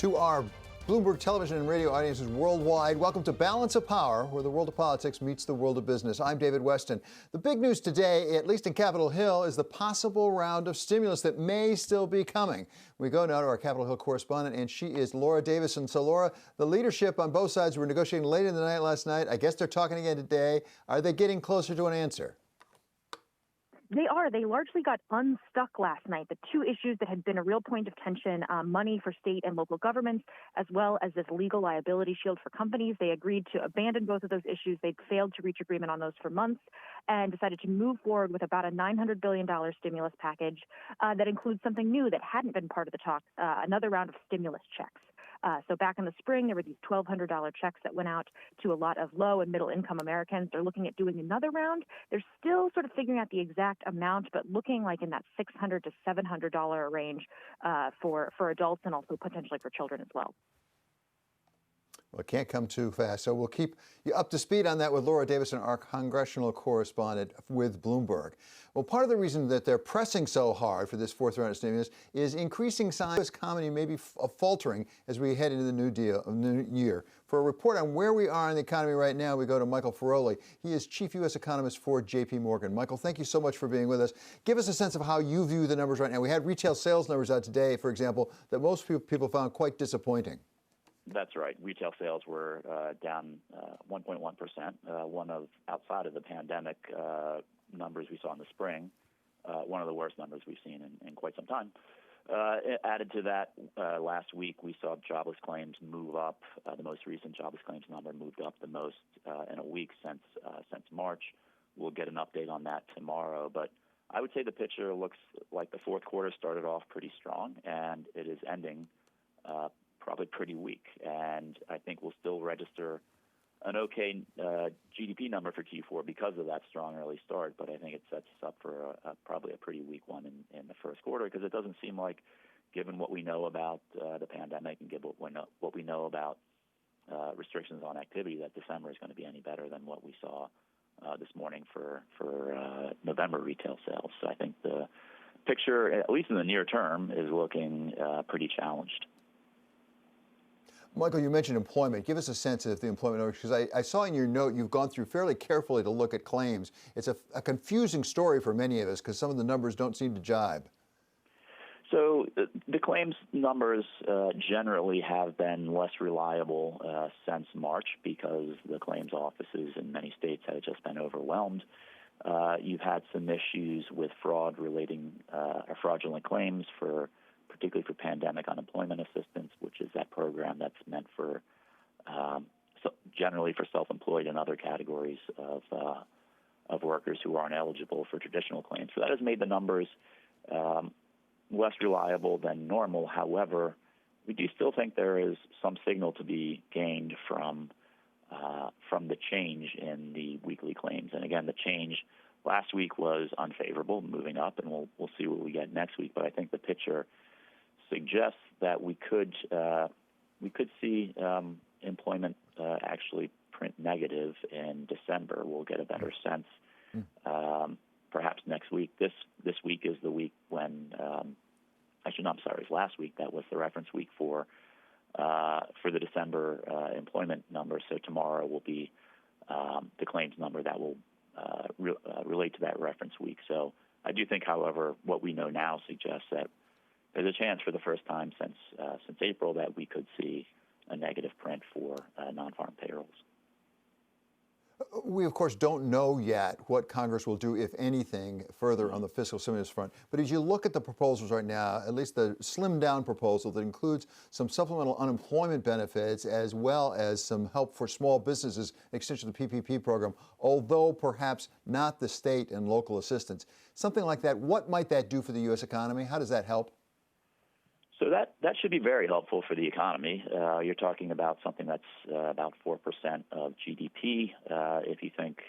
to our Bloomberg television and radio audiences worldwide. Welcome to Balance of Power, where the world of politics meets the world of business. I'm David Weston. The big news today, at least in Capitol Hill, is the possible round of stimulus that may still be coming. We go now to our Capitol Hill correspondent, and she is Laura Davison. So, Laura, the leadership on both sides were negotiating late in the night last night. I guess they're talking again today. Are they getting closer to an answer? They are. They largely got unstuck last night. The two issues that had been a real point of tension, money for state and local governments, as well as this legal liability shield for companies. They agreed to abandon both of those issues. They'd failed to reach agreement on those for months and decided to move forward with about a $900 billion stimulus package that includes something new that hadn't been part of the talks, another round of stimulus checks. So back in the spring, there were these $1,200 checks that went out to a lot of low and middle income Americans. They're looking at doing another round. They're still sort of figuring out the exact amount, but looking like in that $600 to $700 range for adults and also potentially for children as well. Well, it can't come too fast. So we'll keep you up to speed on that with Laura Davison, our congressional correspondent with Bloomberg. Well, part of the reason that they're pressing so hard for this fourth round of stimulus is increasing signs of the economy may be faltering as we head into the new year. For a report on where we are in the economy right now, we go to Michael Feroli. He is Chief U.S. Economist for JPMorgan. Michael, thank you so much for being with us. Give us a sense of how you view the numbers right now. We had retail sales numbers out today, for example, that most people found quite disappointing. That's right. Retail sales were down 1.1%, one of, outside of the pandemic numbers we saw in the spring, one of the worst numbers we've seen in quite some time. Added to that, last week we saw jobless claims move up. The most recent jobless claims number moved up the most in a week since March. We'll get an update on that tomorrow. But I would say the picture looks like the fourth quarter started off pretty strong, and it is ending probably pretty weak. And I think we'll still register an okay GDP number for Q4 because of that strong early start, but I think it sets us up for probably a pretty weak one in the first quarter, because it doesn't seem like, given what we know about the pandemic and given what we know about restrictions on activity, that December is going to be any better than what we saw this morning for November retail sales. So I think the picture, at least in the near term, is looking pretty challenged. Michael, you mentioned employment. Give us a sense of the employment numbers, because I saw in your note you've gone through fairly carefully to look at claims. It's a confusing story for many of us because some of the numbers don't seem to jibe. So the claims numbers generally have been less reliable since March because the claims offices in many states have just been overwhelmed. You've had some issues with fraudulent claims particularly for pandemic unemployment assistance, which is that program that's meant for generally for self-employed and other categories of workers who aren't eligible for traditional claims. So that has made the numbers less reliable than normal. However, we do still think there is some signal to be gained from the change in the weekly claims. And again, the change last week was unfavorable, moving up, and we'll see what we get next week. But I think the picture suggests that we could see employment actually print negative in December. We'll get a better sense perhaps next week. This week is the week when actually no, I'm sorry, it was last week. That was the reference week for the December employment number. So tomorrow will be the claims number that will relate to that reference week. So I do think, however, what we know now suggests that there's a chance for the first time since April that we could see a negative print for non-farm payrolls. We, of course, don't know yet what Congress will do, if anything, further on the fiscal stimulus front. But as you look at the proposals right now, at least the slimmed-down proposal that includes some supplemental unemployment benefits as well as some help for small businesses, extension of the PPP program, although perhaps not the state and local assistance, something like that, what might that do for the U.S. economy? How does that help? So that should be very helpful for the economy. You're talking about something that's about 4% of GDP. If you think,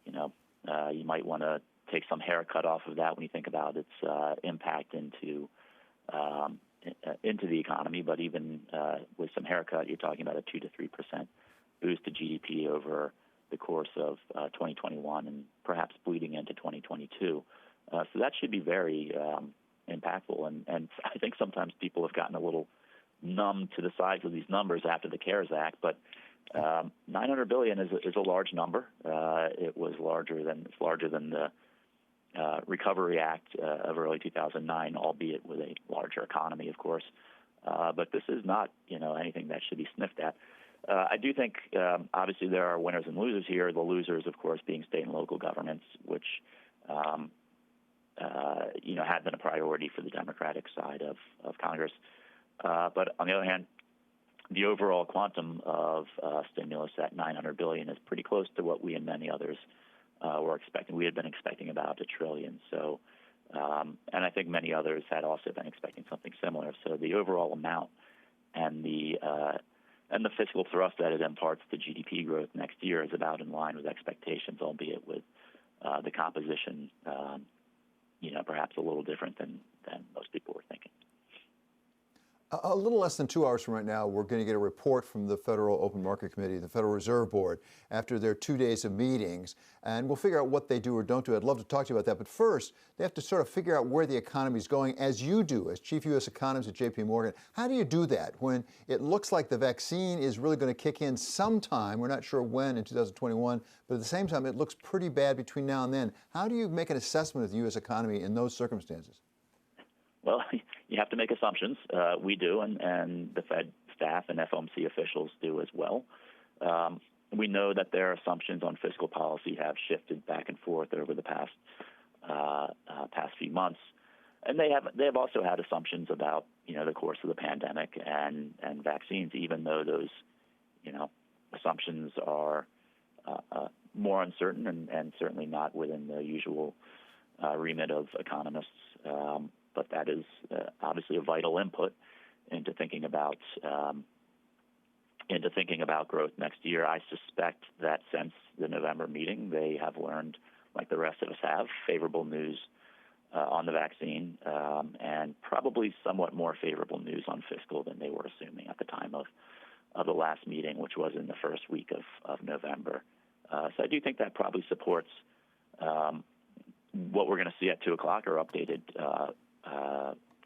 you might want to take some haircut off of that when you think about its impact into the economy. But even with some haircut, you're talking about a 2 to 3% boost to GDP over the course of 2021 and perhaps bleeding into 2022. So that should be very impactful, and I think sometimes people have gotten a little numb to the size of these numbers after the CARES Act, but $900 billion is a large number. It's larger than the Recovery Act of early 2009, albeit with a larger economy, of course. But this is not, anything that should be sniffed at. I do think, obviously, there are winners and losers here. The losers, of course, being state and local governments, which had been a priority for the Democratic side of Congress. But on the other hand, the overall quantum of stimulus at $900 billion is pretty close to what we and many others were expecting. We had been expecting about $1 trillion. So, and I think many others had also been expecting something similar. So the overall amount and the fiscal thrust that it imparts to GDP growth next year is about in line with expectations, albeit with the composition, perhaps a little different than most people were thinking. A little less than 2 hours from right now, we're going to get a report from the Federal Open Market Committee, the Federal Reserve Board, after their 2 days of meetings, and we'll figure out what they do or don't do. I'd love to talk to you about that, but first, they have to sort of figure out where the economy is going, as you do, as Chief U.S. Economist at JPMorgan. How do you do that when it looks like the vaccine is really going to kick in sometime, we're not sure when in 2021, but at the same time, it looks pretty bad between now and then. How do you make an assessment of the U.S. economy in those circumstances? Well, you have to make assumptions. We do, and the Fed staff and FOMC officials do as well. We know that their assumptions on fiscal policy have shifted back and forth over the past few months, and they have also had assumptions about the course of the pandemic and vaccines, even though those assumptions are more uncertain and certainly not within the usual remit of economists. But that is obviously a vital input into thinking about growth next year. I suspect that since the November meeting, they have learned, like the rest of us have, favorable news on the vaccine and probably somewhat more favorable news on fiscal than they were assuming at the time of the last meeting, which was in the first week of November. So I do think that probably supports what we're going to see at 2 o'clock are updated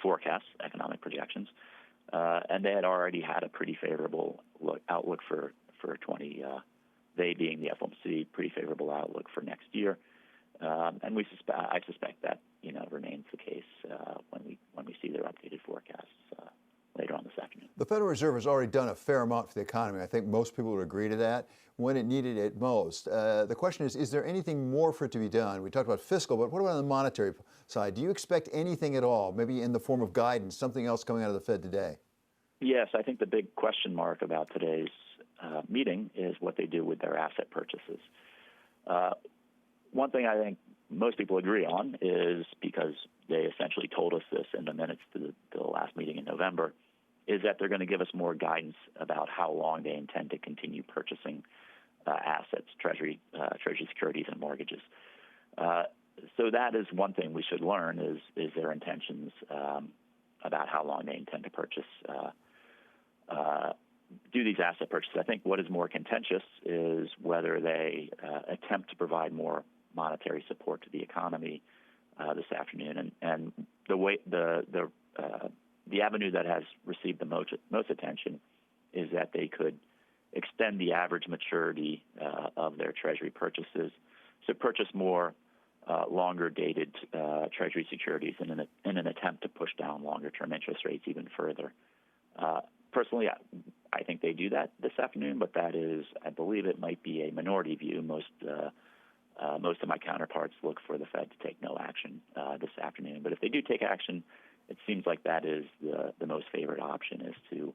forecasts, economic projections, and they had already had a pretty favorable outlook for they being the FOMC, pretty favorable outlook for next year, and I suspect that remains the case when we see their updated forecasts later on this afternoon. The Federal Reserve has already done a fair amount for the economy. I think most people would agree to that when it needed it most. The question is there anything more for it to be done? We talked about fiscal, but what about on the monetary side? Do you expect anything at all, maybe in the form of guidance, something else coming out of the Fed today? Yes, I think the big question mark about today's meeting is what they do with their asset purchases. One thing I think most people agree on is, because they essentially told us this in the minutes to the last meeting in November, is that they're going to give us more guidance about how long they intend to continue purchasing assets, treasury securities, and mortgages. So that is one thing we should learn is their intentions about how long they intend to do these asset purchases. I think what is more contentious is whether they attempt to provide more monetary support to the economy this afternoon, and the avenue that has received the most attention is that they could extend the average maturity of their Treasury purchases to purchase more longer-dated Treasury securities in an attempt to push down longer-term interest rates even further. Personally, I think they do that this afternoon, but that is, I believe it might be a minority view. Most of my counterparts look for the Fed to take no action this afternoon. But if they do take action, it seems like that is the most favored option, is to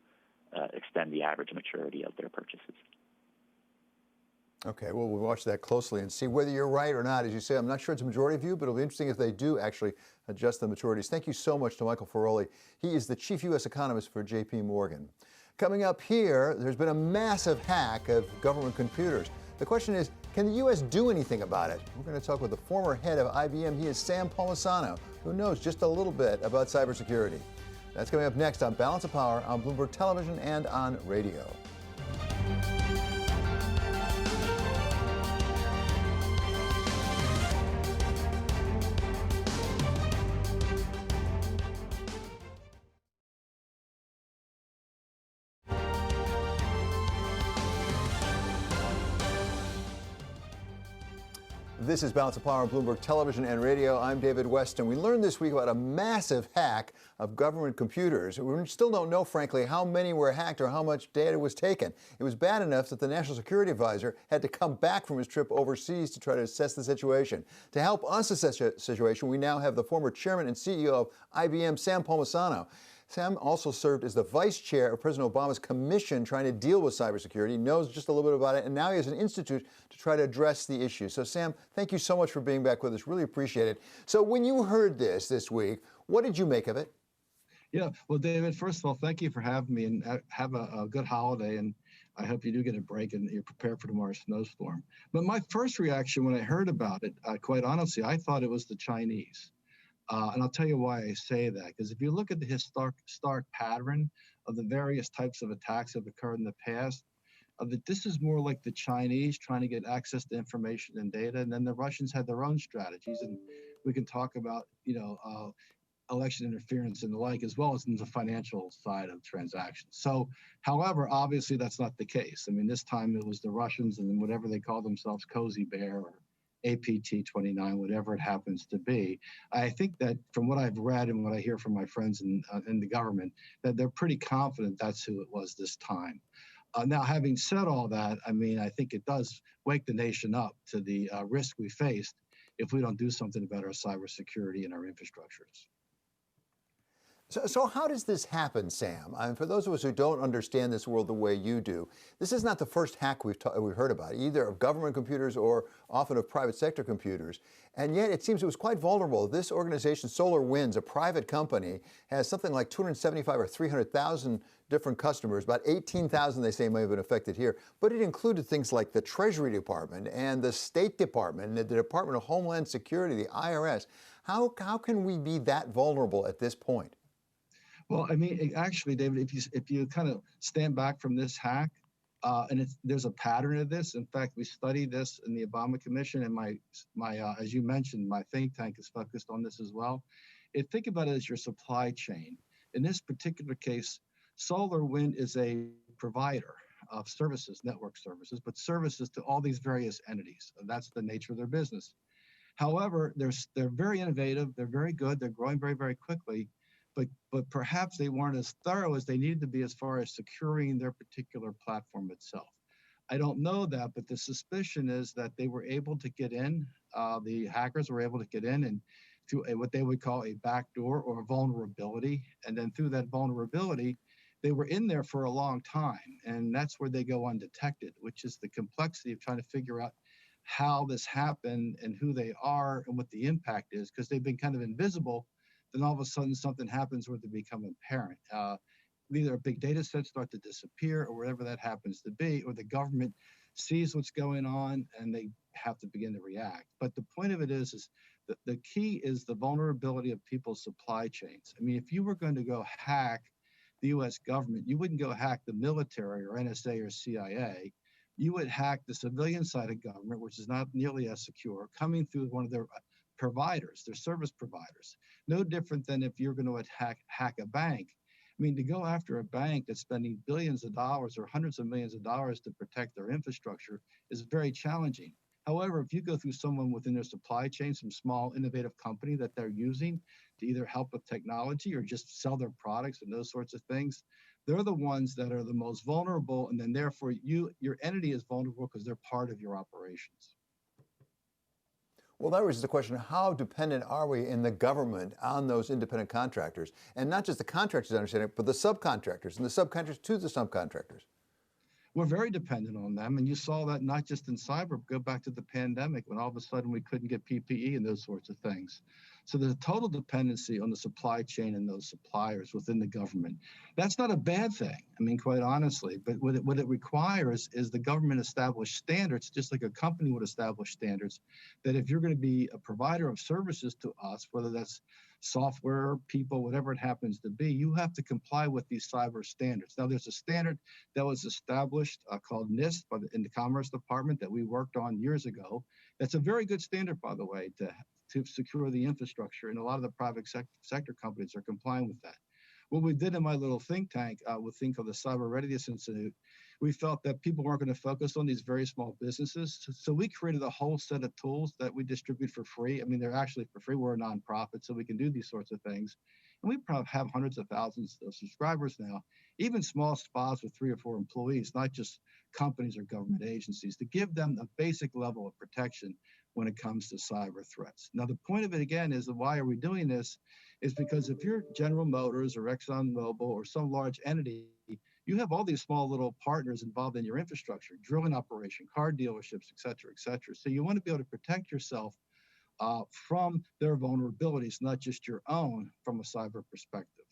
extend the average maturity of their purchases. Okay, well, we'll watch that closely and see whether you're right or not. As you say, I'm not sure it's a majority view, but it'll be interesting if they do actually adjust the maturities. Thank you so much to Michael Feroli. He is the Chief U.S. Economist for JPMorgan. Coming up here, there's been a massive hack of government computers. The question is, can the U.S. do anything about it? We're going to talk with the former head of IBM. He is Sam Palmisano, who knows just a little bit about cybersecurity. That's coming up next on Balance of Power on Bloomberg Television and on radio. This is Balance of Power on Bloomberg Television and Radio. I'm David Weston. We learned this week about a massive hack of government computers. We still don't know, frankly, how many were hacked or how much data was taken. It was bad enough that the National Security Advisor had to come back from his trip overseas to try to assess the situation. To help us assess the situation, we now have the former chairman and CEO of IBM, Sam Palmisano. Sam also served as the vice chair of President Obama's commission trying to deal with cybersecurity. He knows just a little bit about it, and now he has an institute to try to address the issue. So, Sam, thank you so much for being back with us. Really appreciate it. So when you heard this week, what did you make of it? Yeah, well, David, first of all, thank you for having me, and have a good holiday, and I hope you do get a break and you're prepared for tomorrow's snowstorm. But my first reaction when I heard about it, quite honestly, I thought it was the Chinese. And I'll tell you why I say that, because if you look at the historic pattern of the various types of attacks that have occurred in the past, this is more like the Chinese trying to get access to information and data, and then the Russians had their own strategies, and we can talk about, election interference and the like, as well as in the financial side of transactions. So, however, obviously that's not the case. I mean, this time it was the Russians and whatever they call themselves, Cozy Bear or APT-29, whatever it happens to be. I think that from what I've read and what I hear from my friends in the government, that they're pretty confident that's who it was this time. Now, having said all that, I mean, I think it does wake the nation up to the risk we faced if we don't do something about our cybersecurity and our infrastructures. So how does this happen, Sam? I mean, for those of us who don't understand this world the way you do, this is not the first hack we've heard about, either of government computers or often of private sector computers. And yet it seems it was quite vulnerable. This organization, SolarWinds, a private company, has something like 275 or 300,000 different customers. About 18,000 they say may have been affected here. But it included things like the Treasury Department and the State Department and the Department of Homeland Security, the IRS. How can we be that vulnerable at this point? Well, I mean, actually, David, if you kind of stand back from this hack, and there's a pattern of this. In fact, we studied this in the Obama Commission, and my as you mentioned, my think tank is focused on this as well. Think about it as your supply chain. In this particular case, SolarWind is a provider of services, network services, but services to all these various entities. That's the nature of their business. However, they're very innovative. They're very good. They're growing very, very quickly. But perhaps they weren't as thorough as they needed to be as far as securing their particular platform itself. I don't know that, but the suspicion is that they were able to get in, the hackers were able to get in and through what they would call a backdoor or a vulnerability. And then through that vulnerability, they were in there for a long time. And that's where they go undetected, which is the complexity of trying to figure out how this happened and who they are and what the impact is, because they've been kind of invisible. Then all of a sudden something happens where they become apparent. Either a big data set start to disappear or whatever that happens to be, or the government sees what's going on and they have to begin to react. But the point of it is that the key is the vulnerability of people's supply chains. I mean, if you were going to go hack the U.S. government, you wouldn't go hack the military or NSA or CIA. You would hack the civilian side of government, which is not nearly as secure, coming through one of their providers, their service providers. No different than if you're going to hack a bank. I mean, to go after a bank that's spending billions of dollars or hundreds of millions of dollars to protect their infrastructure is very challenging. However, if you go through someone within their supply chain, some small innovative company that they're using to either help with technology or just sell their products and those sorts of things, they're the ones that are the most vulnerable, and then therefore your entity is vulnerable because they're part of your operations. Well, that raises the question, how dependent are we in the government on those independent contractors? And not just the contractors, understand it, but the subcontractors and the subcontractors to the subcontractors. We're very dependent on them. And you saw that not just in cyber, go back to the pandemic when all of a sudden we couldn't get PPE and those sorts of things. So there's a total dependency on the supply chain and those suppliers within the government. That's not a bad thing, I mean, quite honestly, but what it requires is the government establish standards, just like a company would establish standards, that if you're going to be a provider of services to us, whether that's software, people, whatever it happens to be, you have to comply with these cyber standards. Now, there's a standard that was established called NIST in the Commerce Department that we worked on years ago. That's a very good standard, by the way, to secure the infrastructure, and a lot of the private sector companies are complying with that. What we did in my little think tank with thing called the Cyber Readiness Institute, we felt that people weren't going to focus on these very small businesses. So we created a whole set of tools that we distribute for free. I mean, they're actually for free. We're a nonprofit, so we can do these sorts of things. And we probably have hundreds of thousands of subscribers now, even small spas with 3 or 4 employees, not just companies or government agencies, to give them a basic level of protection when it comes to cyber threats. Now, the point of it, again, is that why are we doing this? Is because if you're General Motors or ExxonMobil or some large entity, you have all these small little partners involved in your infrastructure, drilling operation, car dealerships, et cetera, et cetera. So you want to be able to protect yourself from their vulnerabilities, not just your own from a cyber perspective.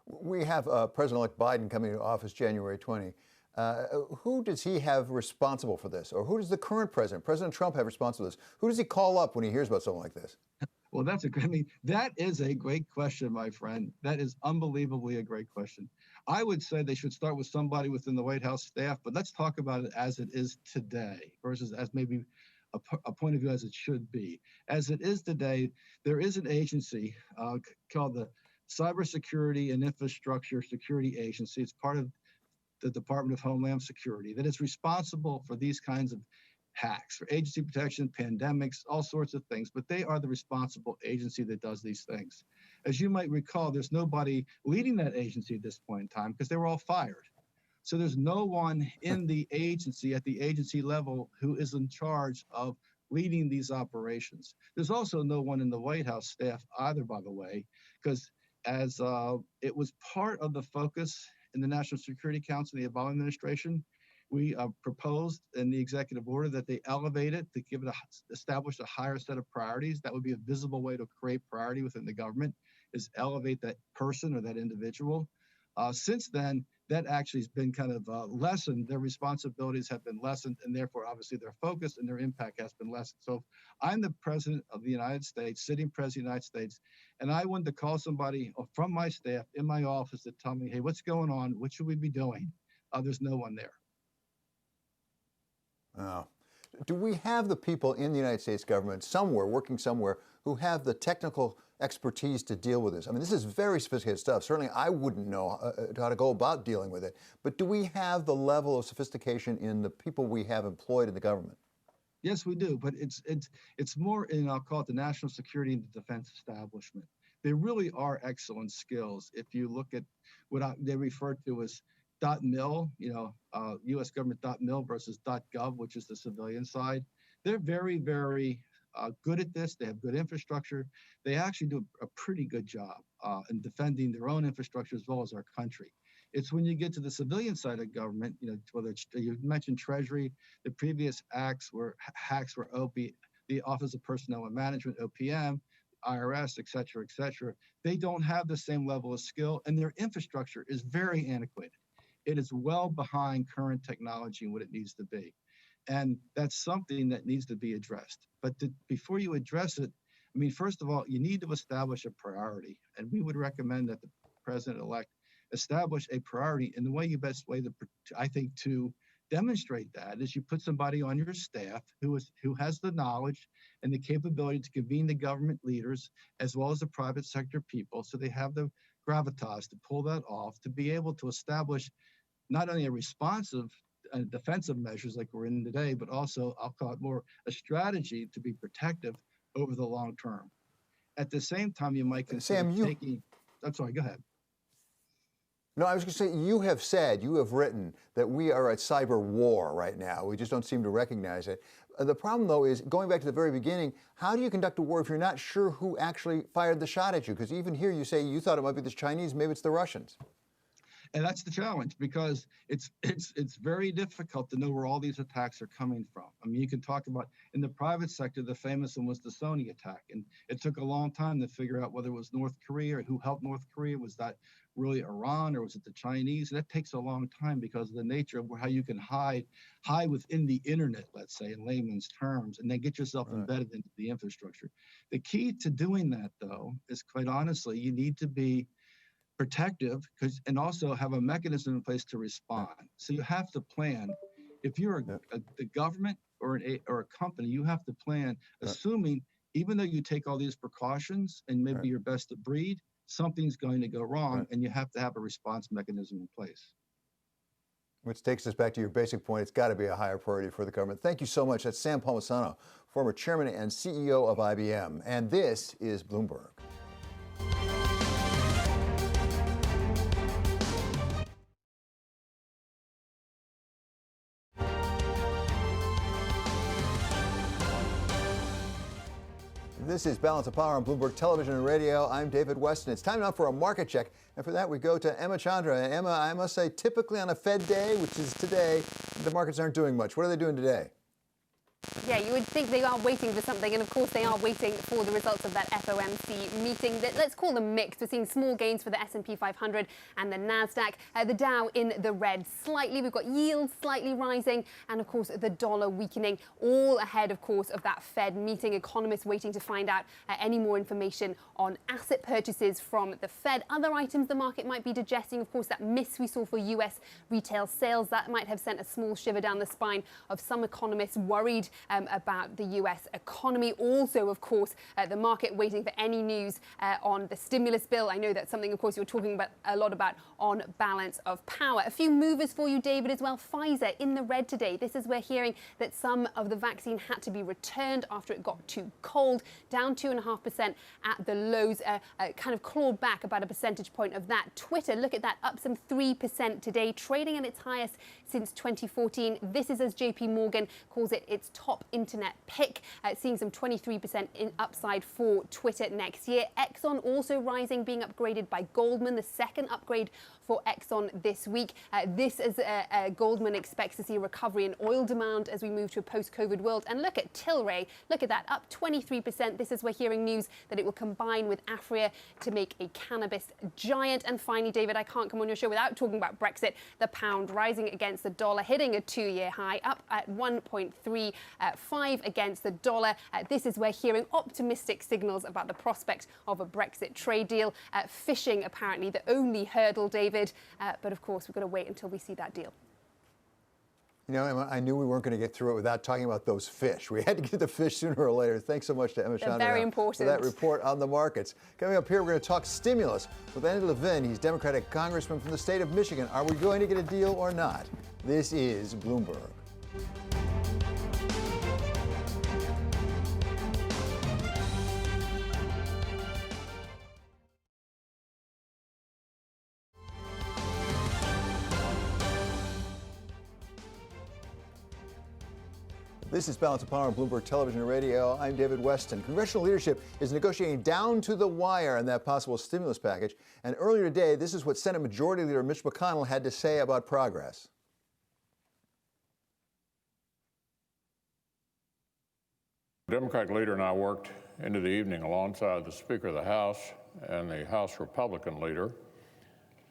We have President-elect Biden coming to office January 20. Who does he have responsible for this? Or who does the current president, President Trump, have responsible for this? Who does he call up when he hears about something like this? Well, that is a great question, my friend. That is unbelievably a great question. I would say they should start with somebody within the White House staff, but let's talk about it as it is today versus as maybe a point of view as it should be. As it is today, there is an agency called the Cybersecurity and Infrastructure Security Agency. It's part of the Department of Homeland Security that is responsible for these kinds of hacks, for agency protection, pandemics, all sorts of things, but they are the responsible agency that does these things. As you might recall, there's nobody leading that agency at this point in time because they were all fired. So there's no one in the agency at the agency level who is in charge of leading these operations. There's also no one in the White House staff either, by the way, because as it was part of the focus in the National Security Council, the Obama administration, we proposed in the executive order that they elevate it to establish a higher set of priorities. That would be a visible way to create priority within the government, is elevate that person or that individual. Since then, that actually has been kind of lessened. Their responsibilities have been lessened, and therefore, obviously, their focus and their impact has been lessened. So I'm the president of the United States, sitting president of the United States, and I wanted to call somebody from my staff in my office to tell me, hey, what's going on? What should we be doing? There's no one there. Oh. Do we have the people in the United States government somewhere, working somewhere, who have the technical expertise to deal with this? I mean, this is very sophisticated stuff. Certainly, I wouldn't know how to go about dealing with it. But do we have the level of sophistication in the people we have employed in the government? Yes, we do. But it's more in, I'll call it the national security and the defense establishment. They really are excellent skills. If you look at what they refer to as .mil, U.S. government .mil versus .gov, which is the civilian side. They're very, very good at this. They have good infrastructure. They actually do a pretty good job in defending their own infrastructure as well as our country. It's when you get to the civilian side of government, whether it's, you mentioned Treasury, the previous hacks were the Office of Personnel and Management, OPM, IRS, et cetera, they don't have the same level of skill, and their infrastructure is very antiquated. It is well behind current technology and what it needs to be. And that's something that needs to be addressed. But before you address it, I mean, first of all, you need to establish a priority. And we would recommend that the president-elect establish a priority. And the best way, I think, to demonstrate that is you put somebody on your staff who has the knowledge and the capability to convene the government leaders as well as the private sector people, so they have the gravitas to pull that off, to be able to establish not only a responsive and defensive measures like we're in today, but also, I'll call it more a strategy to be protective over the long term. At the same time, you might consider I'm sorry, go ahead. No, I was going to say, you have written that we are at cyber war right now. We just don't seem to recognize it. The problem, though, is going back to the very beginning, how do you conduct a war if you're not sure who actually fired the shot at you? Because even here you say you thought it might be the Chinese, maybe it's the Russians. And that's the challenge, because it's very difficult to know where all these attacks are coming from. I mean, you can talk about in the private sector, the famous one was the Sony attack. And it took a long time to figure out whether it was North Korea or who helped North Korea. Was that really Iran or was it the Chinese? And that takes a long time because of the nature of how you can hide within the internet, let's say, in layman's terms, and then get yourself embedded into the infrastructure. The key to doing that, though, is quite honestly, you need to be protective and also have a mechanism in place to respond. So you have to plan. If you're the government or a company, you have to plan, assuming even though you take all these precautions and maybe you're best of breed, something's going to go wrong, and you have to have a response mechanism in place. Which takes us back to your basic point. It's got to be a higher priority for the government. Thank you so much. That's Sam Palmisano, former chairman and CEO of IBM. And this is Bloomberg. This is Balance of Power on Bloomberg Television and Radio. I'm David Weston. It's time now for a market check. And for that, we go to Emma Chandra. And Emma, I must say, typically on a Fed day, which is today, the markets aren't doing much. What are they doing today? Yeah, you would think they are waiting for something, and of course they are waiting for the results of that FOMC meeting. Let's call them mixed. We're seeing small gains for the S&P 500 and the Nasdaq. The Dow in the red slightly. We've got yields slightly rising, and of course the dollar weakening, all ahead, of course, of that Fed meeting. Economists waiting to find out any more information on asset purchases from the Fed. Other items the market might be digesting, of course, that miss we saw for U.S. retail sales. That might have sent a small shiver down the spine of some economists worried about the U.S. economy. Also, of course, the market waiting for any news on the stimulus bill. I know that's something, of course, you're talking about a lot about on balance of power. A few movers for you, David, as well. Pfizer in the red today. This is we're hearing that some of the vaccine had to be returned after it got too cold, down 2.5% at the lows, kind of clawed back about a percentage point of that. Twitter, look at that, up some 3% today, trading at its highest since 2014. This is as JPMorgan calls it its top internet pick, seeing some 23% in upside for Twitter next year. Exxon also rising, being upgraded by Goldman, the second upgrade for Exxon this week. This is Goldman expects to see a recovery in oil demand as we move to a post-COVID world. And look at Tilray, look at that, up 23%. This is we're hearing news that it will combine with Afria to make a cannabis giant. And finally, David, I can't come on your show without talking about Brexit. The pound rising against the dollar, hitting a two-year high, up at 1.35 against the dollar. This is we're hearing optimistic signals about the prospect of a Brexit trade deal. Fishing, apparently, the only hurdle, David. But of course, we've got to wait until we see that deal. You know, Emma, I knew we weren't going to get through it without talking about those fish. We had to get the fish sooner or later. Thanks so much to Emma Chandra very important for that report on the markets. Coming up here, we're going to talk stimulus with Levin. He's Democratic congressman from the state of Michigan. Are we going to get a deal or not? This is Bloomberg. This is Balance of Power on Bloomberg Television and Radio. I'm David Weston. Congressional leadership is negotiating down to the wire on that possible stimulus package. And earlier today, this is what Senate Majority Leader Mitch McConnell had to say about progress. The Democratic leader and I worked into the evening alongside the Speaker of the House and the House Republican leader.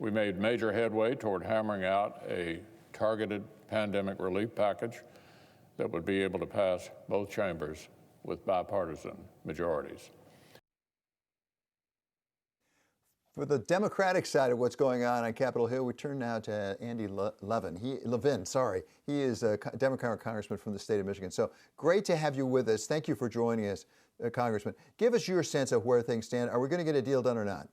We made major headway toward hammering out a targeted pandemic relief package that would be able to pass both chambers with bipartisan majorities. For the Democratic side of what's going on Capitol Hill, we turn now to Andy Levin. He is a Democratic congressman from the state of Michigan. So great to have you with us. Thank you for joining us, Congressman. Give us your sense of where things stand. Are we going to get a deal done or not?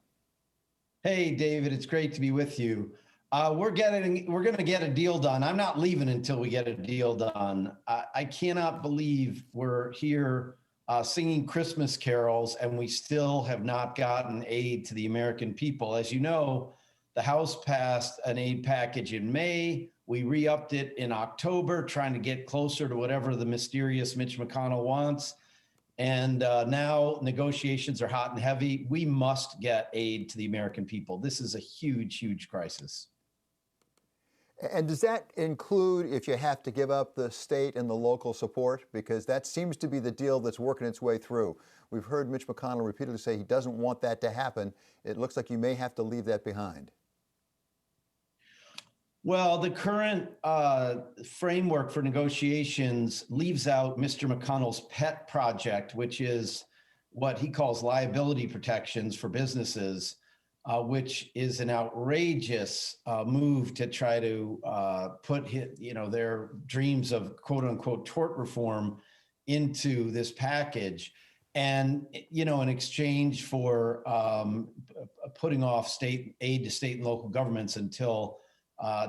Hey, David, it's great to be with you. We're going to get a deal done. I'm not leaving until we get a deal done. I cannot believe we're here singing Christmas carols and we still have not gotten aid to the American people. As you know, the House passed an aid package in May. We re-upped it in October, trying to get closer to whatever the mysterious Mitch McConnell wants. And now negotiations are hot and heavy. We must get aid to the American people. This is a huge, huge crisis. And does that include if you have to give up the state and the local support? Because that seems to be the deal that's working its way through. We've heard Mitch McConnell repeatedly say he doesn't want that to happen. It looks like you may have to leave that behind. Well, the current framework for negotiations leaves out Mr. McConnell's pet project, which is what he calls liability protections for businesses, which is an outrageous move to try to put their dreams of quote unquote tort reform into this package. And, in exchange for putting off state aid to state and local governments until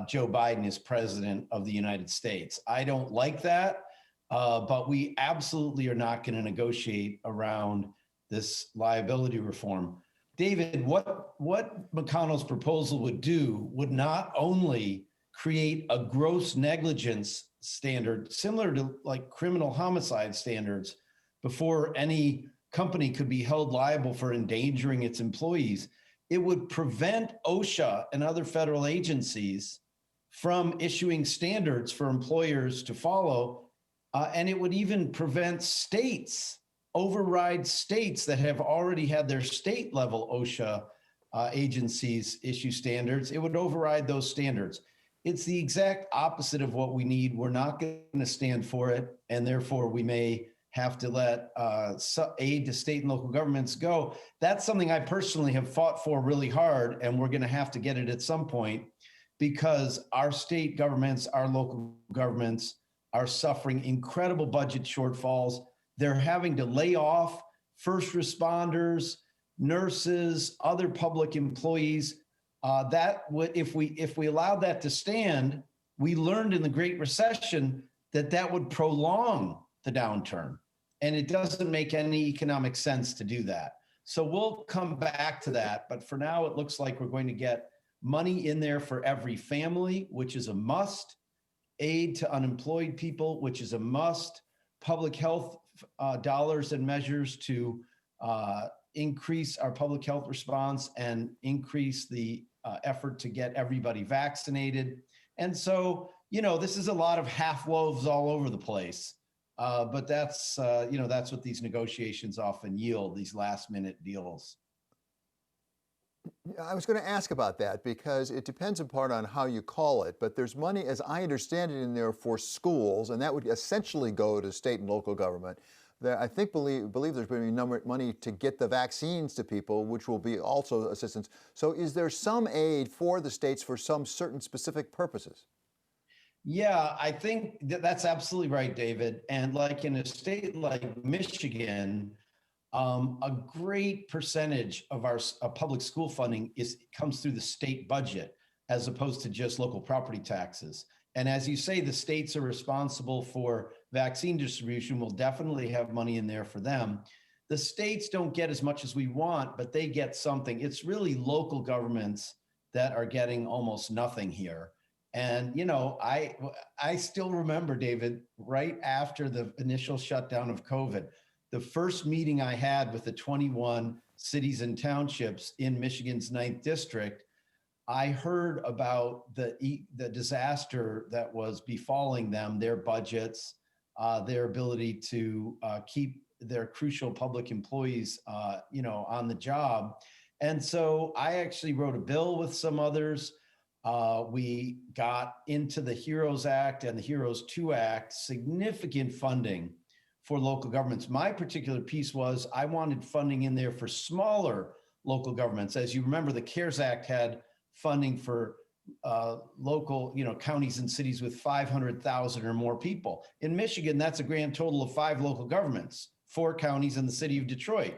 Joe Biden is president of the United States. I don't like that, but we absolutely are not going to negotiate around this liability reform. David, what McConnell's proposal would do would not only create a gross negligence standard similar to like criminal homicide standards before any company could be held liable for endangering its employees, it would prevent OSHA and other federal agencies from issuing standards for employers to follow. And it would even prevent states, override states that have already had their state level OSHA agencies issue standards. It would override those standards. It's the exact opposite of what we need. We're not going to stand for it. And therefore we may have to let aid to state and local governments go. That's something I personally have fought for really hard, and we're going to have to get it at some point because our state governments, our local governments are suffering incredible budget shortfalls. They're having to lay off first responders, nurses, other public employees. That would, if we allowed that to stand, we learned in the Great Recession that would prolong the downturn. And it doesn't make any economic sense to do that. So we'll come back to that. But for now, it looks like we're going to get money in there for every family, which is a must, aid to unemployed people, which is a must, public health dollars and measures to increase our public health response and increase the effort to get everybody vaccinated. And so, this is a lot of half loaves all over the place. But that's what these negotiations often yield, these last minute deals. I was going to ask about that because it depends in part on how you call it, but there's money, as I understand it, in there for schools, and that would essentially go to state and local government. I believe there's going to be money to get the vaccines to people, which will be also assistance. So is there some aid for the states for some certain specific purposes? Yeah, I think that's absolutely right, David. And like in a state like Michigan, a great percentage of our public school funding comes through the state budget as opposed to just local property taxes. And as you say, the states are responsible for vaccine distribution. We'll definitely have money in there for them. The states don't get as much as we want, but they get something. It's really local governments that are getting almost nothing here. And, I still remember, David, right after the initial shutdown of COVID, the first meeting I had with the 21 cities and townships in Michigan's 9th district, I heard about the disaster that was befalling them, their budgets, their ability to keep their crucial public employees, on the job. And so I actually wrote a bill with some others. We got into the HEROES Act and the HEROES 2 Act, significant funding for local governments. My particular piece was I wanted funding in there for smaller local governments. As you remember, the CARES Act had funding for local, counties and cities with 500,000 or more people. In Michigan, that's a grand total of 5 local governments, 4 counties and the city of Detroit.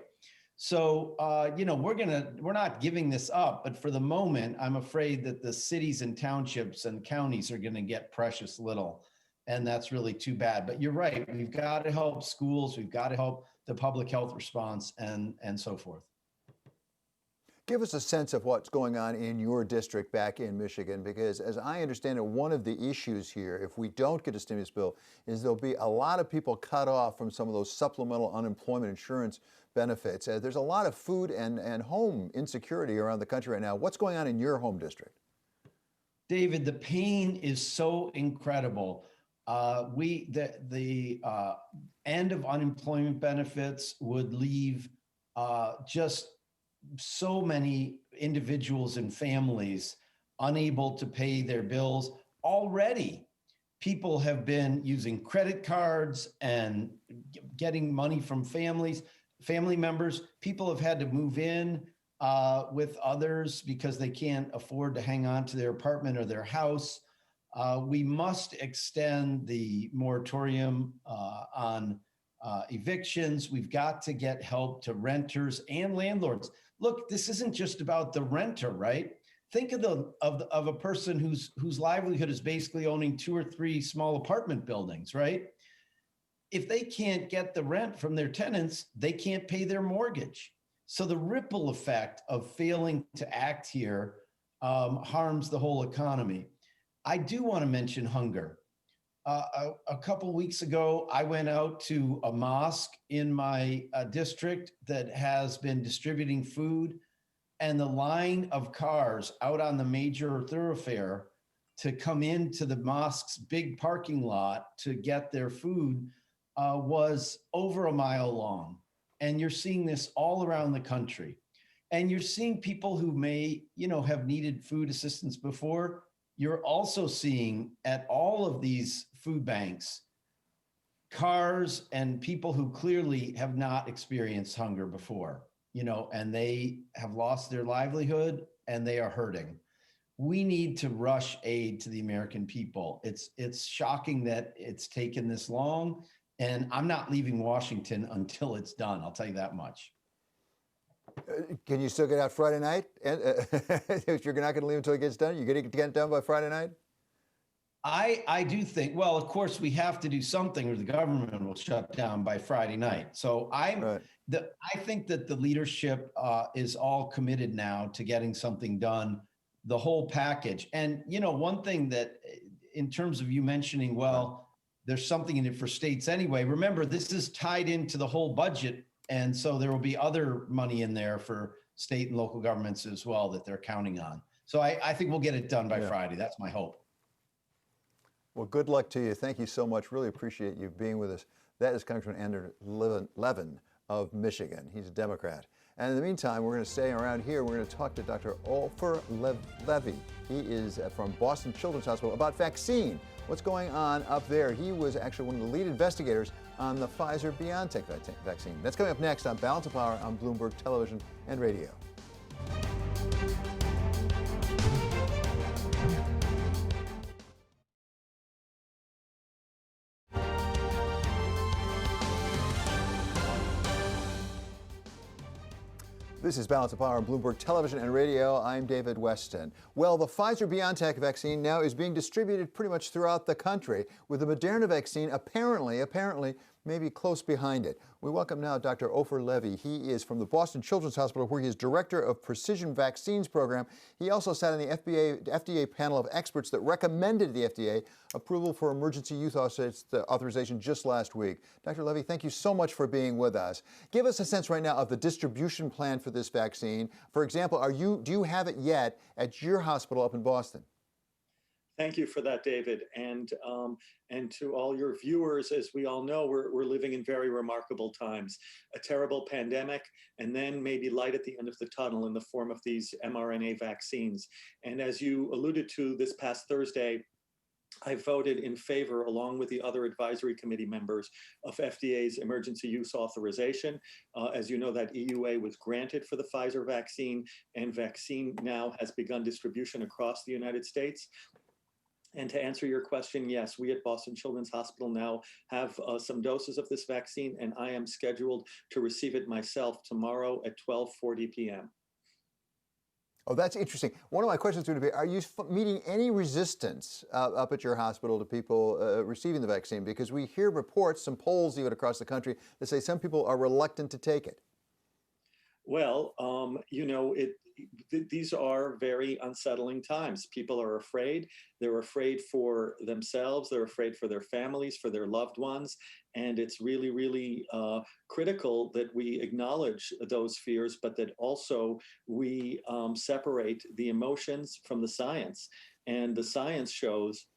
So, we're not giving this up, but for the moment, I'm afraid that the cities and townships and counties are going to get precious little. And that's really too bad. But you're right. We've got to help schools. We've got to help the public health response and so forth. Give us a sense of what's going on in your district back in Michigan, because as I understand it, one of the issues here, if we don't get a stimulus bill, is there'll be a lot of people cut off from some of those supplemental unemployment insurance benefits. There's a lot of food and home insecurity around the country right now. What's going on in your home district? David, the pain is so incredible. The end of unemployment benefits would leave just so many individuals and families unable to pay their bills. Already, people have been using credit cards and getting money from family members. People have had to move in with others because they can't afford to hang on to their apartment or their house. We must extend the moratorium on evictions. We've got to get help to renters and landlords. Look, this isn't just about the renter, right? think of a person whose livelihood is basically owning 2 or 3 small apartment buildings, right? If they can't get the rent from their tenants, they can't pay their mortgage. So the ripple effect of failing to act here harms the whole economy. I do want to mention hunger. A couple weeks ago, I went out to a mosque in my district that has been distributing food, and the line of cars out on the major thoroughfare to come into the mosque's big parking lot to get their food was over a mile long. And you're seeing this all around the country. And you're seeing people who may, have needed food assistance before. You're also seeing at all of these food banks, cars and people who clearly have not experienced hunger before, and they have lost their livelihood and they are hurting. We need to rush aid to the American people. It's shocking that it's taken this long, and I'm not leaving Washington until it's done. I'll tell you that much. Can you still get out Friday night? If you're not going to leave until it gets done, you're going to get it done by Friday night? I do think, well, of course, we have to do something or the government will shut down by Friday night. So I think that the leadership is all committed now to getting something done, the whole package. And, one thing that in terms of you mentioning, well, there's something in it for states anyway. Remember, this is tied into the whole budget. And so there will be other money in there for state and local governments as well that they're counting on. So I think we'll get it done by Friday. That's my hope. Well, good luck to you. Thank you so much. Really appreciate you being with us. That is Congressman Andrew Levin of Michigan. He's a Democrat. And in the meantime, we're going to stay around here. We're going to talk to Dr. Ofer Levy. He is from Boston Children's Hospital about vaccine. What's going on up there? He was actually one of the lead investigators on the Pfizer-BioNTech vaccine. That's coming up next on Balance of Power on Bloomberg Television and Radio. This is Balance of Power on Bloomberg Television and Radio. I'm David Weston. Well, the Pfizer-BioNTech vaccine now is being distributed pretty much throughout the country, with the Moderna vaccine apparently maybe close behind it. We welcome now Dr. Ofer Levy. He is from the Boston Children's Hospital, where he is director of Precision Vaccines Program. He also sat on the FDA panel of experts that recommended the FDA approval for emergency use authorization just last week. Dr. Levy, thank you so much for being with us. Give us a sense right now of the distribution plan for this vaccine. For example, do you have it yet at your hospital up in Boston? Thank you for that, David. And to all your viewers, as we all know, we're living in very remarkable times. A terrible pandemic, and then maybe light at the end of the tunnel in the form of these mRNA vaccines. And as you alluded to this past Thursday, I voted in favor, along with the other advisory committee members, of FDA's emergency use authorization. As you know, that EUA was granted for the Pfizer vaccine, and vaccine now has begun distribution across the United States. And to answer your question, yes, we at Boston Children's Hospital now have some doses of this vaccine, and I am scheduled to receive it myself tomorrow at 12:40 p.m. Oh, that's interesting. One of my questions would be, are you meeting any resistance up at your hospital to people receiving the vaccine? Because we hear reports, some polls even across the country, that say some people are reluctant to take it. Well, these are very unsettling times. People are afraid. They're afraid for themselves. They're afraid for their families, for their loved ones. And it's really, really critical that we acknowledge those fears, but that also we separate the emotions from the science. And the science shows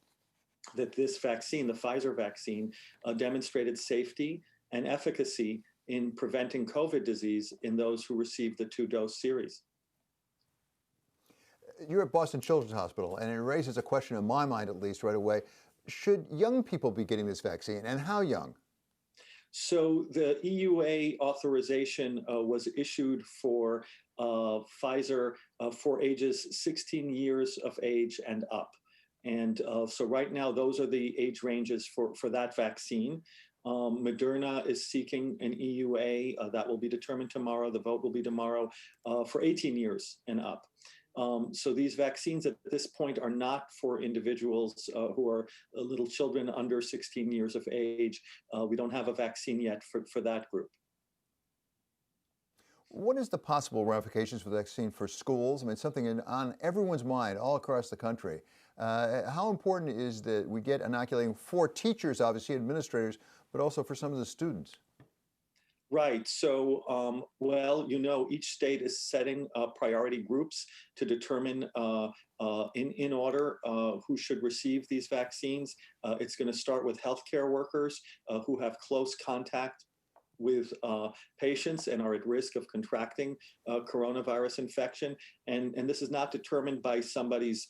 that this vaccine, the Pfizer vaccine, demonstrated safety and efficacy in preventing COVID disease in those who received the 2-dose series. You're at Boston Children's Hospital, and it raises a question in my mind, at least right away. Should young people be getting this vaccine, and how young? So the EUA authorization was issued for Pfizer for ages 16 years of age and up. And so right now, those are the age ranges for that vaccine. Moderna is seeking an EUA that will be determined tomorrow. The vote will be tomorrow for 18 years and up. So these vaccines at this point are not for individuals who are little children under 16 years of age. We don't have a vaccine yet for that group. What is the possible ramifications for the vaccine for schools? I mean, something on everyone's mind all across the country. How important is that we get inoculating for teachers, obviously, administrators, but also for some of the students? Right. So, well, each state is setting priority groups to determine in order who should receive these vaccines. It's going to start with healthcare workers who have close contact with patients and are at risk of contracting coronavirus infection. And this is not determined by somebody's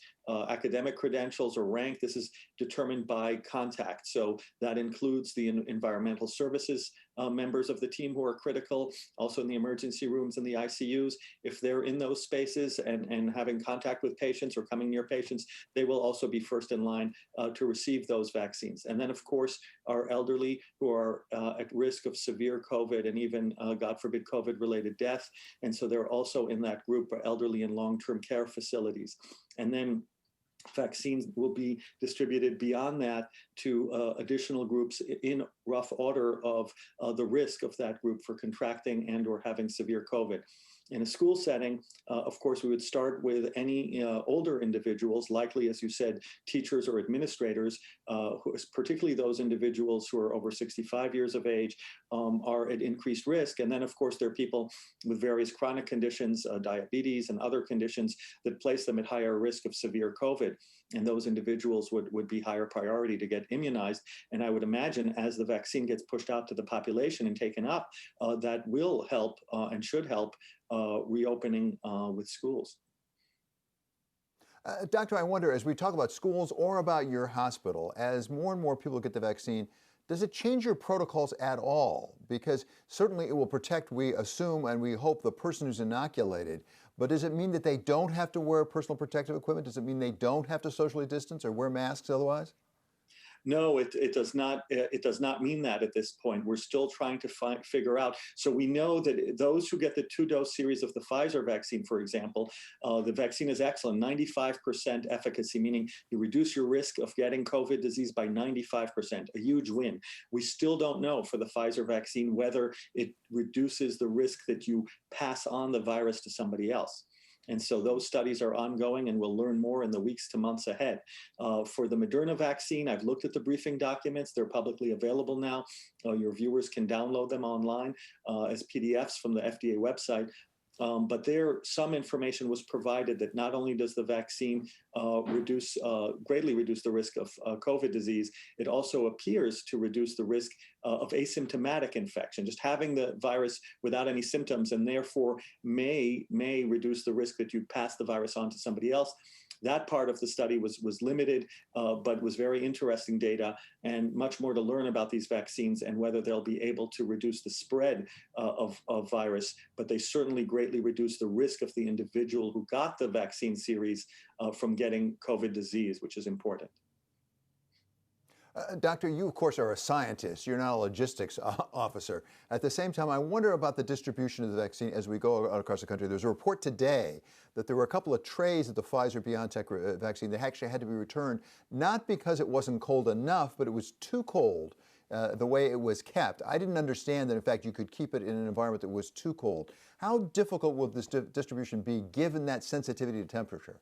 academic credentials or rank. This is determined by contact. So that includes the environmental services members of the team who are critical, also in the emergency rooms and the ICUs. If they're in those spaces and having contact with patients or coming near patients, they will also be first in line to receive those vaccines. And then, of course, our elderly who are at risk of severe COVID and even, God forbid, COVID-related death. And so they're also in that group, elderly in long-term care facilities. And then vaccines will be distributed beyond that to additional groups in rough order of the risk of that group for contracting and or having severe COVID. In a school setting, of course, we would start with any older individuals, likely, as you said, teachers or administrators, particularly those individuals who are over 65 years of age, are at increased risk. And then, of course, there are people with various chronic conditions, diabetes and other conditions that place them at higher risk of severe COVID. And those individuals would be higher priority to get immunized. And I would imagine as the vaccine gets pushed out to the population and taken up, that will help and should help reopening with schools. Doctor, I wonder, as we talk about schools or about your hospital, as more and more people get the vaccine, does it change your protocols at all? Because certainly it will protect, we assume, and we hope, the person who's inoculated. But does it mean that they don't have to wear personal protective equipment? Does it mean they don't have to socially distance or wear masks otherwise? No, it does not. It does not mean that at this point. We're still trying to figure out. So we know that those who get the 2-dose series of the Pfizer vaccine, for example, the vaccine is excellent, 95% efficacy, meaning you reduce your risk of getting COVID disease by 95%, a huge win. We still don't know for the Pfizer vaccine whether it reduces the risk that you pass on the virus to somebody else. And so those studies are ongoing, and we'll learn more in the weeks to months ahead. For the Moderna vaccine, I've looked at the briefing documents. They're publicly available now. Your viewers can download them online as PDFs from the FDA website. But there, some information was provided that not only does the vaccine greatly reduce the risk of COVID disease, it also appears to reduce the risk of asymptomatic infection, just having the virus without any symptoms, and therefore may reduce the risk that you pass the virus on to somebody else. That part of the study was limited, but was very interesting data, and much more to learn about these vaccines and whether they'll be able to reduce the spread of virus. But they certainly greatly reduce the risk of the individual who got the vaccine series from getting COVID disease, which is important. Doctor, you, of course, are a scientist. You're not a logistics officer. At the same time, I wonder about the distribution of the vaccine as we go across the country. There's a report today that there were a couple of trays of the Pfizer-BioNTech vaccine that actually had to be returned, not because it wasn't cold enough, but it was too cold, the way it was kept. I didn't understand that, in fact, you could keep it in an environment that was too cold. How difficult will this distribution be, given that sensitivity to temperature?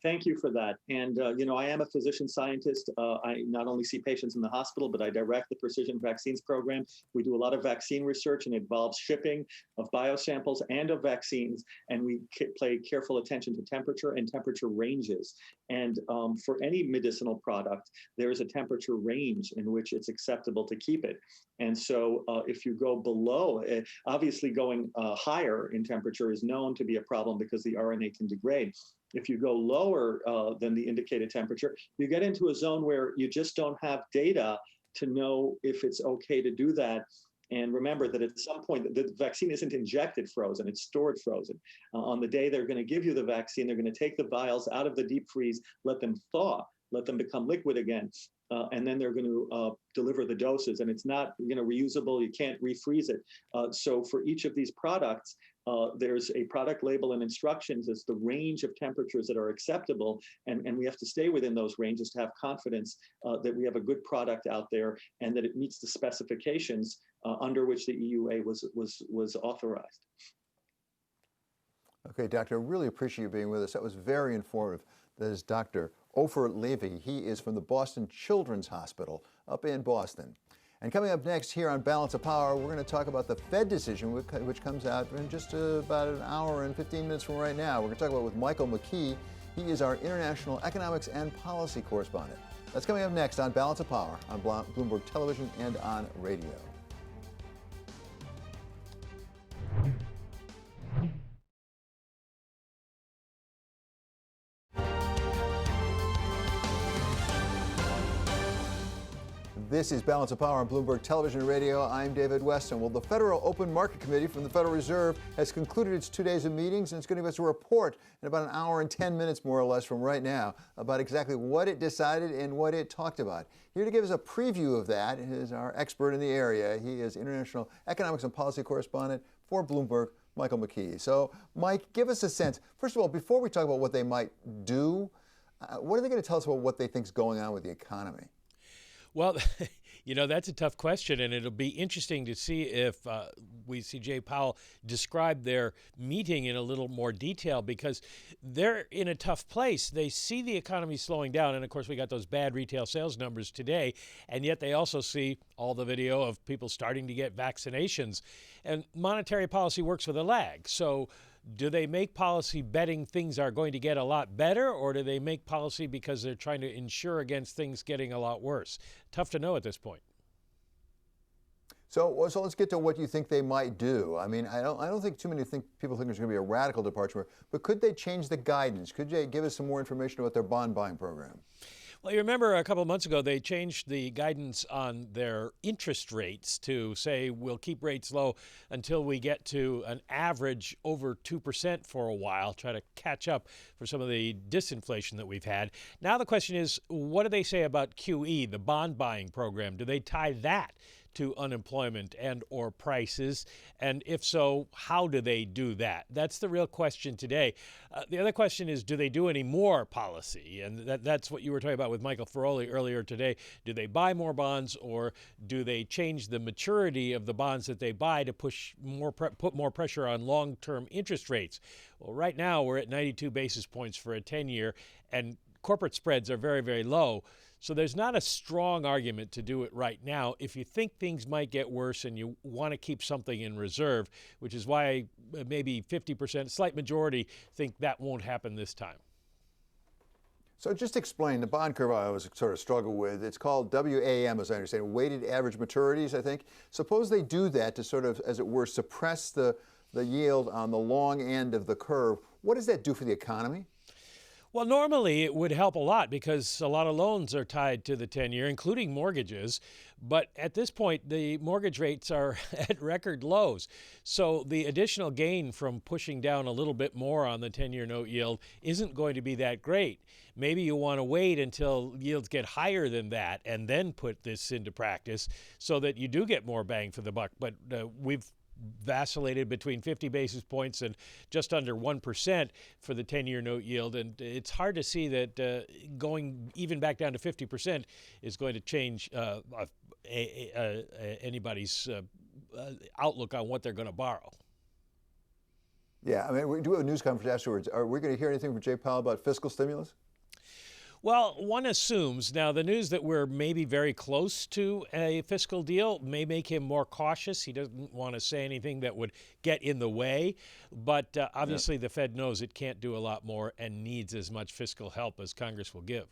Thank you for that. And, I am a physician scientist. I not only see patients in the hospital, but I direct the Precision Vaccines Program. We do a lot of vaccine research, and it involves shipping of biosamples and of vaccines. And we pay careful attention to temperature and temperature ranges. And for any medicinal product, there is a temperature range in which it's acceptable to keep it. And so if you go below, obviously going higher in temperature is known to be a problem because the RNA can degrade. If you go lower than the indicated temperature, you get into a zone where you just don't have data to know if it's okay to do that. And remember that at some point, the vaccine isn't injected frozen, it's stored frozen. On the day they're going to give you the vaccine, they're going to take the vials out of the deep freeze, let them thaw, let them become liquid again. And then they're going to deliver the doses, and it's not reusable. You can't refreeze it. So for each of these products, there's a product label and instructions as the range of temperatures that are acceptable, and we have to stay within those ranges to have confidence that we have a good product out there and that it meets the specifications under which the EUA was authorized. Okay, Doctor, I really appreciate you being with us. That was very informative. That is Dr. Ofer Levy. He is from the Boston Children's Hospital up in Boston. And coming up next here on Balance of Power, we're going to talk about the Fed decision, which comes out in just about an hour and 15 minutes from right now. We're going to talk about it with Michael McKee. He is our international economics and policy correspondent. That's coming up next on Balance of Power on Bloomberg Television and on radio. This is Balance of Power on Bloomberg Television and Radio. I'm David Weston. Well, the Federal Open Market Committee from the Federal Reserve has concluded its 2 days of meetings, and it's going to give us a report in about an hour and 10 minutes, more or less, from right now about exactly what it decided and what it talked about. Here to give us a preview of that is our expert in the area. He is international economics and policy correspondent for Bloomberg, Michael McKee. So, Mike, give us a sense. First of all, before we talk about what they might do, what are they going to tell us about what they think is going on with the economy? Well, that's a tough question, and it'll be interesting to see if we see Jay Powell describe their meeting in a little more detail, because they're in a tough place. They see the economy slowing down, and of course we got those bad retail sales numbers today, and yet they also see all the video of people starting to get vaccinations. And monetary policy works with a lag. So do they make policy betting things are going to get a lot better, or do they make policy because they're trying to insure against things getting a lot worse? Tough to know at this point. So let's get to what you think they might do. I mean, I don't think too many people think there's going to be a radical departure, but could they change the guidance? Could they give us some more information about their bond buying program? Well, you remember a couple of months ago, they changed the guidance on their interest rates to say we'll keep rates low until we get to an average over 2% for a while, try to catch up for some of the disinflation that we've had. Now the question is, what do they say about QE, the bond buying program? Do they tie that to unemployment and or prices? And if so, how do they do that? That's the real question today. The other question is, do they do any more policy? And that's what you were talking about with Michael Feroli earlier today. Do they buy more bonds, or do they change the maturity of the bonds that they buy to put more pressure on long-term interest rates? Well, right now we're at 92 basis points for a 10-year, and corporate spreads are very, very low. So there's not a strong argument to do it right now if you think things might get worse and you want to keep something in reserve, which is why maybe 50%, slight majority, think that won't happen this time. So just explain the bond curve I always sort of struggle with. It's called WAM, as I understand, weighted average maturities, I think. Suppose they do that to sort of, as it were, suppress the yield on the long end of the curve. What does that do for the economy? Well, normally it would help a lot because a lot of loans are tied to the 10-year, including mortgages. But at this point, the mortgage rates are at record lows. So the additional gain from pushing down a little bit more on the 10-year note yield isn't going to be that great. Maybe you want to wait until yields get higher than that and then put this into practice so that you do get more bang for the buck. But we've vacillated between 50 basis points and just under 1% for the 10-year note yield. And it's hard to see that going even back down to 50% is going to change anybody's outlook on what they're going to borrow. Yeah, I mean, we do have a news conference afterwards. Are we going to hear anything from Jay Powell about fiscal stimulus? Well, one assumes. Now, the news that we're maybe very close to a fiscal deal may make him more cautious. He doesn't want to say anything that would get in the way. But obviously, the Fed knows it can't do a lot more and needs as much fiscal help as Congress will give.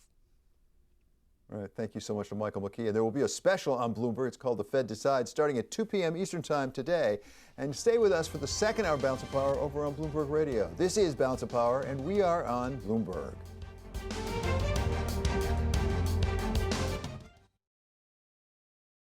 All right. Thank you so much to Michael McKee. And there will be a special on Bloomberg. It's called The Fed Decides, starting at 2 p.m. Eastern Time today. And stay with us for the second hour of Balance of Power over on Bloomberg Radio. This is Balance of Power, and we are on Bloomberg.